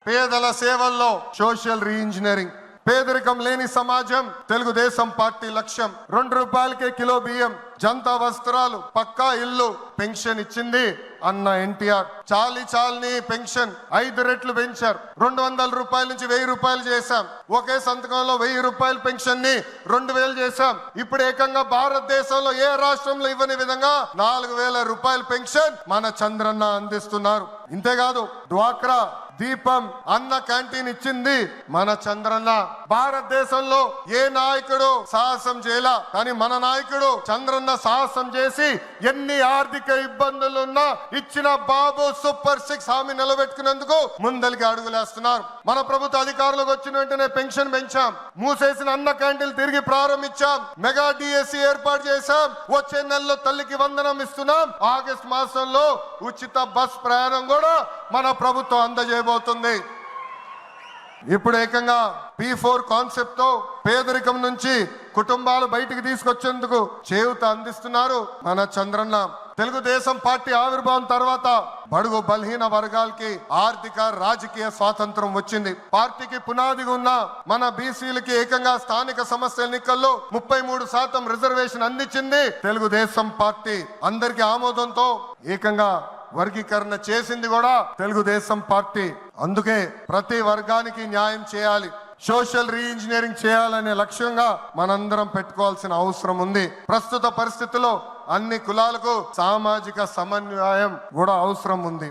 పేదల సేవల్లో social re-engineering. పేదరికం లేని సమాజం తెలుగుదేశం పార్టీ లక్ష్యం. 2 రూపాయలకే కిలో బియ్యం, జంతా వస్త్రాలు, పక్కా ఇల్లు, పెన్షన్ ఇచ్చింది అన్న ఎన్టీఆర్. చాలని పెన్షన్ 5 రెట్లు పెంచారు. 200 రూపాయల నుంచి 1000 రూపాయలు చేశాం. ఒకే సంతకంలో 1000 రూపాయల పెన్షన్ ని 2000 చేశాం. ఇప్పుడు ఏకంగా భారతదేశంలో ఏ రాష్ట్రంలో ఇవ్వని విధంగా 4000 రూపాయల పెన్షన్ మన చంద్రన్న అందిస్తున్నారు. ఇంతేకాదు డ్వాక్రా, దీపం, అన్న క్యాంటీన్ ఇచ్చింది మన చంద్రన్న. భారతదేశంలో ఏ నాయకుడు సాహసం చేయలా, కానీ మన నాయకుడు చంద్రన్న సాహసం చేసి ఎన్ని ఆర్థిక ఇబ్బందులున్నా ఇచ్చిన బాబు సూపర్ 6 హామీ నిలబెట్టుకునేందుకు ముందలికి అడుగులేస్తున్నారు. మన ప్రభుత్వ అధికారులకు వచ్చిన వెంటనే పెన్షన్ పెంచాం, మూసేసిన అన్న క్యాంటీన్ తిరిగి ప్రారంభించాం, మెగా డిఎస్సి ఏర్పాటు చేశాం. వచ్చే నెలలో తల్లికి వందనం ఇస్తున్నాం. ఆగస్టు మాసంలో ఉచిత బస్ ప్రయాణం కూడా మన ప్రభుత్వం అందజేయబోతుంది. ఇప్పుడు ఏకంగా P4 కాన్సెప్ట్ తో పేదరికం నుంచి కుటుంబాలు బయటికి తీసుకొచ్చేందుకు చేయూత అందిస్తున్నారు మన చంద్రన్న. తెలుగుదేశం పార్టీ ఆవిర్భావం తర్వాత బడుగు బలహీన వర్గాలకి ఆర్థిక రాజకీయ స్వాతంత్రం వచ్చింది. పార్టీకి పునాదిగా ఉన్న మన బీసీలకి ఏకంగా స్థానిక సంస్థల ఎన్నికల్లో 33% రిజర్వేషన్ అందించింది తెలుగుదేశం పార్టీ. అందరికి ఆమోదంతో ఏకంగా వర్గీకరణ చేసింది కూడా తెలుగుదేశం పార్టీ. అందుకే ప్రతి వర్గానికి న్యాయం చేయాలి, సోషల్ రీఇంజనీరింగ్ చేయాలనే లక్ష్యంగా మనందరం పెట్టుకోవాల్సిన అవసరం ఉంది. ప్రస్తుత పరిస్థితుల్లో అన్ని కులాలకు సామాజిక సమన్వయం కూడా అవసరం ఉంది.